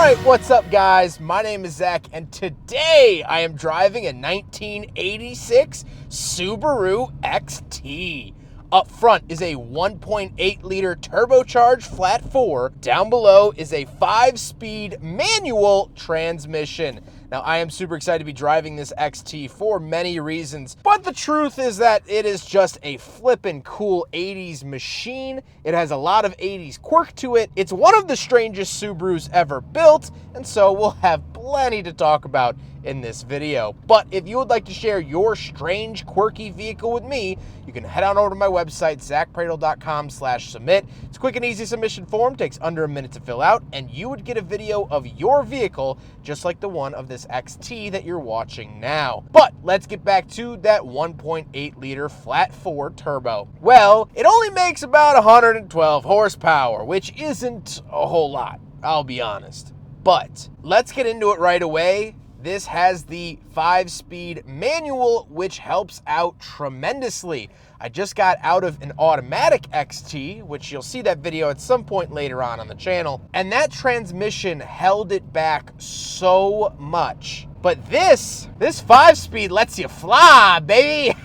Alright, what's up guys? My name is Zach and today I am driving a 1986 Subaru XT. Up front is a 1.8 liter turbocharged flat 4. Down below is a 5-speed manual transmission. Now, I am super excited to be driving this XT for many reasons, but the truth is that it is just a flippin' cool 80s machine. It has a lot of 80s quirk to it. It's one of the strangest Subarus ever built, and so we'll have plenty to talk about in this video. But if you would like to share your strange, quirky vehicle with me, you can head on over to my website, zackpradel.com/submit. It's a quick and easy submission form, takes under a minute to fill out, and you would get a video of your vehicle just like the one of this XT that you're watching now. But let's get back to that 1.8 liter flat 4 turbo. Well, it only makes about 112 horsepower, which isn't a whole lot, I'll be honest. But let's get into it right away. This has the 5-speed manual, which helps out tremendously. I just got out of an automatic XT, which you'll see that video at some point later on the channel, and that transmission held it back so much. But this 5-speed lets you fly, baby.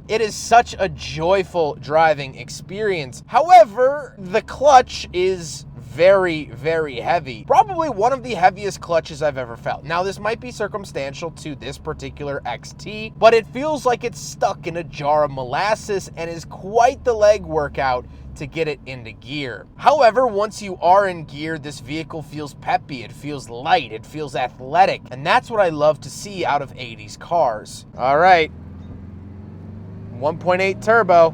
It is such a joyful driving experience. However, the clutch is very, very heavy. Probably one of the heaviest clutches I've ever felt. Now, this might be circumstantial to this particular XT, but it feels like it's stuck in a jar of molasses and is quite the leg workout to get it into gear. However, once you are in gear, this vehicle feels peppy, it feels light, it feels athletic, and that's what I love to see out of 80s cars. All right, 1.8 turbo.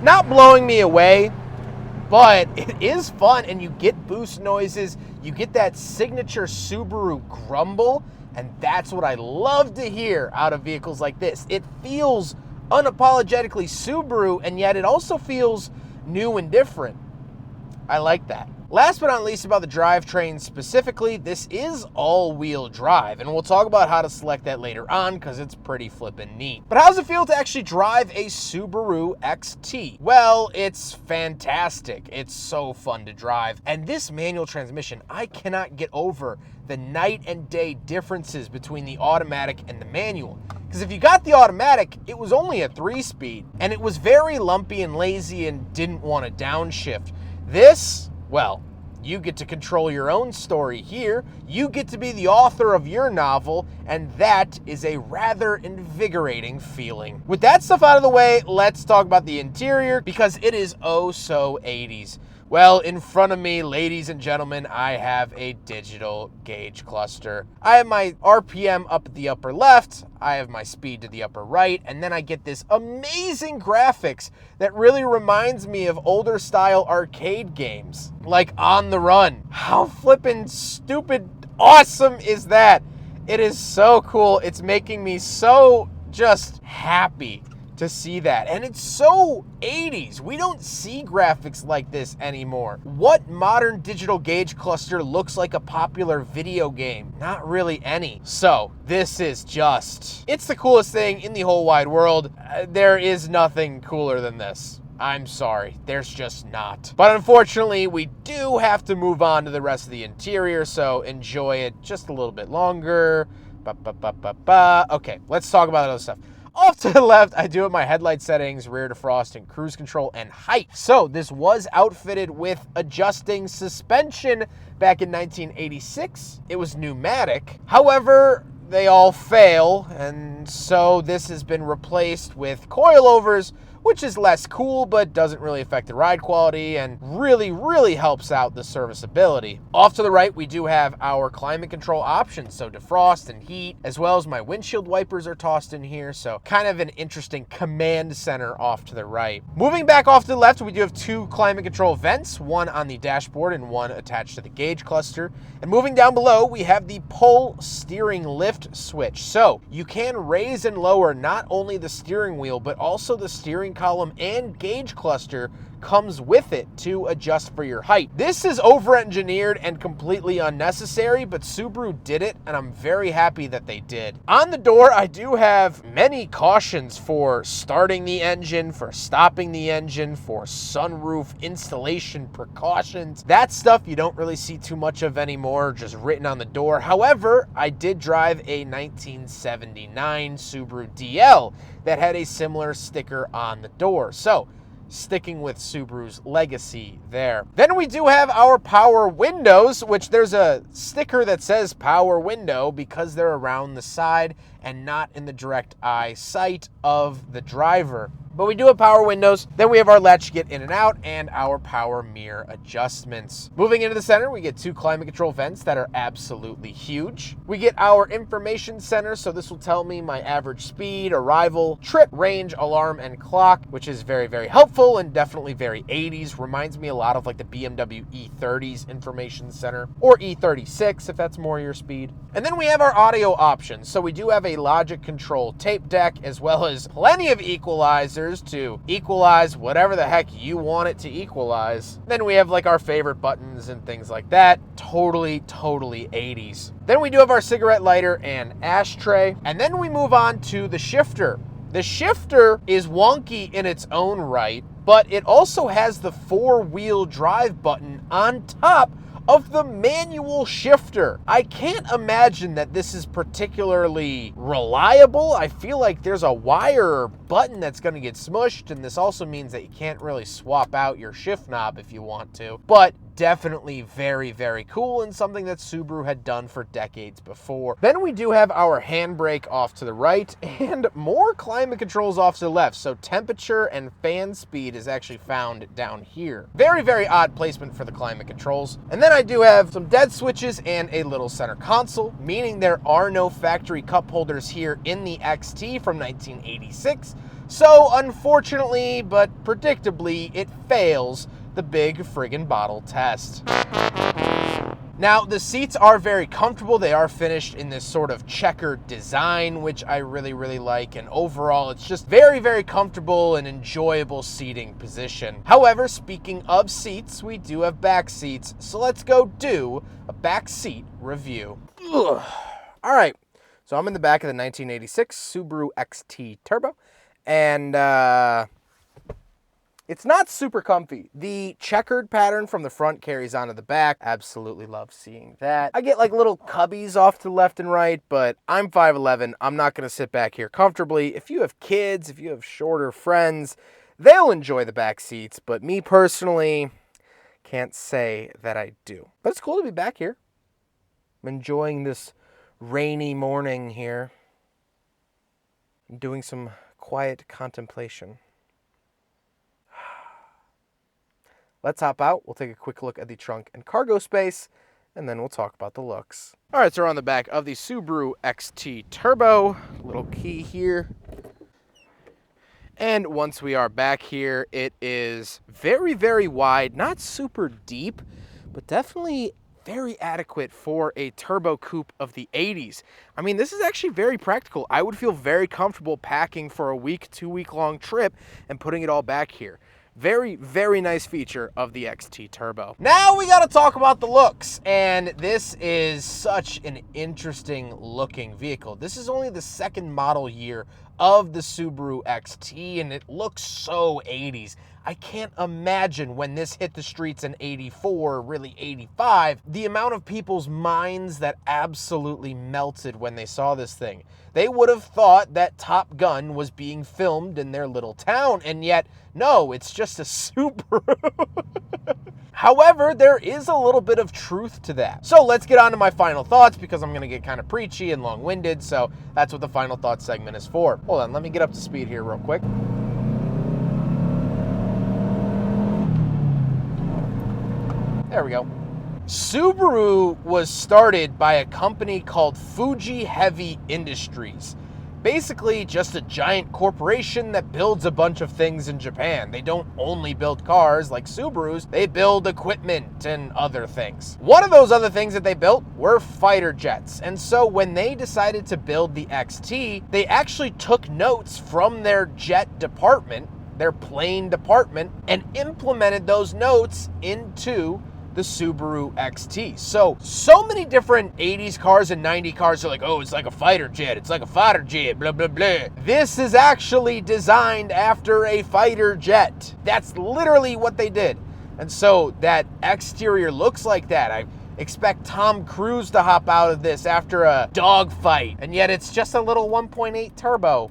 Not blowing me away, but it is fun, and you get boost noises, you get that signature Subaru grumble, and that's what I love to hear out of vehicles like this. It feels unapologetically Subaru, and yet it also feels new and different. I like that. Last but not least about the drivetrain specifically, this is all-wheel drive, and we'll talk about how to select that later on because it's pretty flippin' neat. But how does it feel to actually drive a Subaru XT? Well, it's fantastic. It's so fun to drive. And this manual transmission, I cannot get over the night and day differences between the automatic and the manual. Because if you got the automatic, it was only a 3-speed, and it was very lumpy and lazy and didn't want to downshift. This, well, you get to control your own story here. You get to be the author of your novel, and that is a rather invigorating feeling. With that stuff out of the way, let's talk about the interior because it is oh so 80s. Well, in front of me, ladies and gentlemen, I have a digital gauge cluster. I have my RPM up at the upper left, I have my speed to the upper right, and then I get this amazing graphics that really reminds me of older style arcade games, like On the Run. How flippin' stupid awesome is that? It is so cool. It's making me so just happy to see that. And it's so 80s. We don't see graphics like this anymore. What modern digital gauge cluster looks like a popular video game? Not really any. So this is just, it's the coolest thing in the whole wide world. There is nothing cooler than this. I'm sorry, there's just not. But unfortunately, we do have to move on to the rest of the interior, so enjoy it just a little bit longer. Okay, let's talk about other stuff. Off to the left, I do have my headlight settings, rear defrost, cruise control, and height. So this was outfitted with adjusting suspension back in 1986. It was pneumatic. However, they all fail, and so this has been replaced with coilovers, which is less cool, but doesn't really affect the ride quality and really helps out the serviceability. Off to the right, we do have our climate control options, so defrost and heat, as well as my windshield wipers are tossed in here, so kind of an interesting command center off to the right. Moving back off to the left, we do have 2 climate control vents, one on the dashboard and one attached to the gauge cluster. And moving down below, we have the pull steering lift switch. So you can raise and lower not only the steering wheel, but also the steering column and gauge cluster comes with it to adjust for your height. This is over-engineered and completely unnecessary, but Subaru did it, and I'm very happy that they did. On the door, I do have many cautions for starting the engine, for stopping the engine, for sunroof installation precautions. That stuff you don't really see too much of anymore, just written on the door. However, I did drive a 1979 Subaru DL that had a similar sticker on the door. So, sticking with Subaru's legacy there. Then we do have our power windows, which there's a sticker that says power window because they're around the side and not in the direct eye sight of the driver. But we do have power windows. Then we have our latch get in and out and our power mirror adjustments. Moving into the center, we get 2 climate control vents that are absolutely huge. We get our information center, so this will tell me my average speed, arrival, trip, range, alarm, and clock, which is very, very helpful and definitely very 80s. Reminds me a lot of like the BMW E30's information center, or E36 if that's more your speed. And then we have our audio options. So we do have a logic control tape deck as well as plenty of equalizers to equalize whatever the heck you want it to equalize. Then we have like our favorite buttons and things like that. Totally 80s. Then we do have our cigarette lighter and ashtray. And then we move on to the shifter. The shifter is wonky in its own right, but it also has the 4-wheel drive button on top of the manual shifter. I can't imagine that this is particularly reliable. I feel like there's a wire or button that's going to get smushed, and this also means that you can't really swap out your shift knob if you want to. But definitely very, very cool and something that Subaru had done for decades before. Then we do have our handbrake off to the right and more climate controls off to the left. So temperature and fan speed is actually found down here. Very, very odd placement for the climate controls. And then I do have some dead switches and a little center console, meaning there are no factory cup holders here in the XT from 1986. So unfortunately, but predictably, it fails the big friggin' bottle test. Now, the seats are very comfortable. They are finished in this sort of checkered design, which I really, really like. And overall, it's just very, very comfortable and enjoyable seating position. However, speaking of seats, we do have back seats. So let's go do a back seat review. Ugh. All right, so I'm in the back of the 1986 Subaru XT Turbo. And it's not super comfy. The checkered pattern from the front carries onto the back. Absolutely love seeing that. I get like little cubbies off to the left and right, but I'm 5'11". I'm not going to sit back here comfortably. If you have kids, if you have shorter friends, they'll enjoy the back seats. But me personally, can't say that I do. But it's cool to be back here. I'm enjoying this rainy morning here. I'm doing some quiet contemplation. Let's hop out. We'll take a quick look at the trunk and cargo space, and then we'll talk about the looks. All right, so we're on the back of the Subaru XT Turbo. Little key here. And once we are back here, it is very, very wide. Not super deep, but definitely very adequate for a turbo coupe of the 80s. I mean, this is actually very practical. I would feel very comfortable packing for a week, 2-week long trip and putting it all back here. Very, very nice feature of the XT Turbo. Now we got to talk about the looks, and this is such an interesting looking vehicle. This is only the second model year of the Subaru XT, and it looks so 80s. I can't imagine when this hit the streets in 84, really 85, the amount of people's minds that absolutely melted when they saw this thing. They would have thought that Top Gun was being filmed in their little town, and yet, no, it's just a Subaru. However, there is a little bit of truth to that. So let's get on to my final thoughts, because I'm going to get kind of preachy and long-winded, so that's what the final thoughts segment is for. Hold on, let me get up to speed here real quick. There we go. Subaru was started by a company called Fuji Heavy Industries. Basically just a giant corporation that builds a bunch of things in Japan. They don't only build cars like Subarus, they build equipment and other things. One of those other things that they built were fighter jets. And so when they decided to build the XT, they actually took notes from their jet department their plain department and implemented those notes into the Subaru XT. So many different 80s cars and 90 cars are like, oh, it's like a fighter jet. It's like a fighter jet, blah, blah, blah. This is actually designed after a fighter jet. That's literally what they did. And so that exterior looks like that. I expect Tom Cruise to hop out of this after a dogfight, and yet it's just a little 1.8 turbo.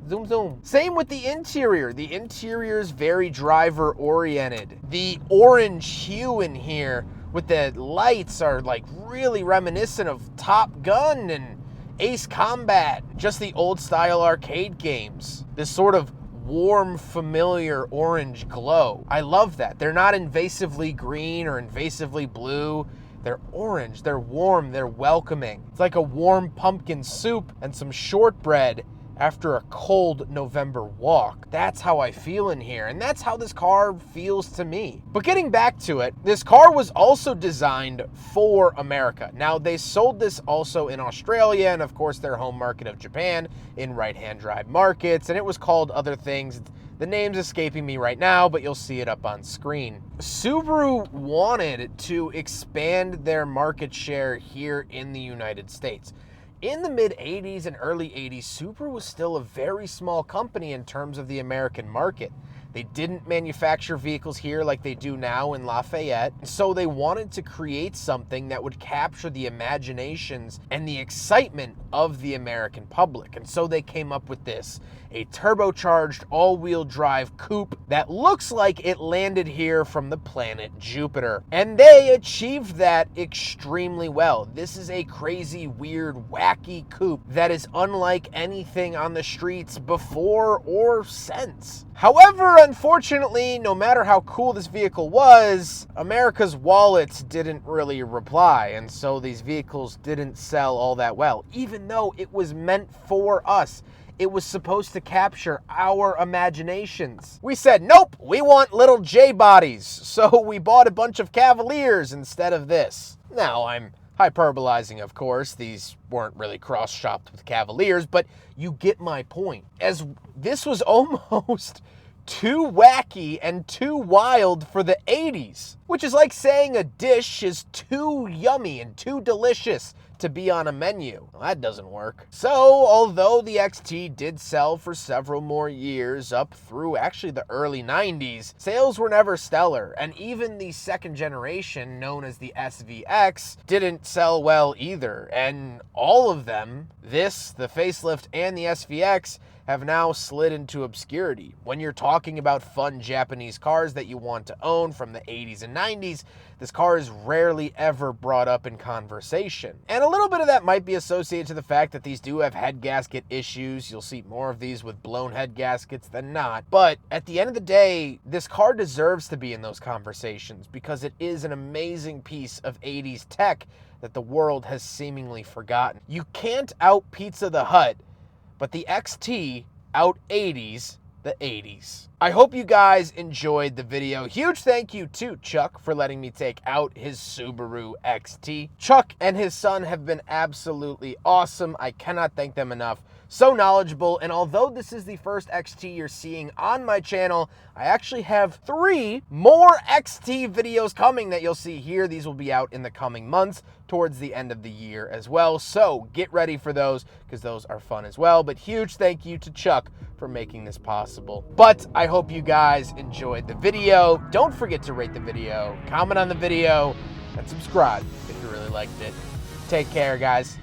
Zoom, zoom. Same with the interior. The interior is very driver oriented. The orange hue in here with the lights are like really reminiscent of Top Gun and Ace Combat, just the old style arcade games. This sort of warm, familiar orange glow. I love that. They're not invasively green or invasively blue. They're orange, they're warm, they're welcoming. It's like a warm pumpkin soup and some shortbread after a cold November walk. That's how I feel in here, and that's how this car feels to me. But getting back to it, this car was also designed for America. Now, they sold this also in Australia and, of course, their home market of Japan in right-hand drive markets, and it was called other things. The name's escaping me right now, but you'll see it up on screen. Subaru wanted to expand their market share here in the United States. In the mid-80s and early 80s, Subaru was still a very small company in terms of the American market. They didn't manufacture vehicles here like they do now in Lafayette, so they wanted to create something that would capture the imaginations and the excitement of the American public. And so they came up with this, a turbocharged all-wheel drive coupe that looks like it landed here from the planet Jupiter. And they achieved that extremely well. This is a crazy, weird, wacky coupe that is unlike anything on the streets before or since. However, unfortunately, no matter how cool this vehicle was, America's wallets didn't really reply, and so these vehicles didn't sell all that well, even though it was meant for us. It was supposed to capture our imaginations. We said, nope, we want little J-bodies, so we bought a bunch of Cavaliers instead of this. Now, I'm hyperbolizing, of course. These weren't really cross-shopped with Cavaliers, but you get my point. As this was almost too wacky and too wild for the 80s, which is like saying a dish is too yummy and too delicious to be on a menu. Well, that doesn't work. So, although the XT did sell for several more years up through actually the early 90s, sales were never stellar, and even the second generation, known as the SVX, didn't sell well either. And all of them, this, the facelift, and the SVX, have now slid into obscurity. When you're talking about fun Japanese cars that you want to own from the 80s and 90s, this car is rarely ever brought up in conversation. And a little bit of that might be associated to the fact that these do have head gasket issues. You'll see more of these with blown head gaskets than not. But at the end of the day, this car deserves to be in those conversations because it is an amazing piece of 80s tech that the world has seemingly forgotten. You can't out Pizza the Hut, but the XT out 80s the 80s. I hope you guys enjoyed the video. Huge thank you to Chuck for letting me take out his Subaru XT. Chuck and his son have been absolutely awesome. I cannot thank them enough. So knowledgeable, and although this is the first XT you're seeing on my channel, I actually have 3 more XT videos coming that you'll see here. These will be out in the coming months towards the end of the year as well. So get ready for those because those are fun as well. But huge thank you to Chuck for making this possible. But I hope you guys enjoyed the video. Don't forget to rate the video, comment on the video, and subscribe if you really liked it. Take care, guys.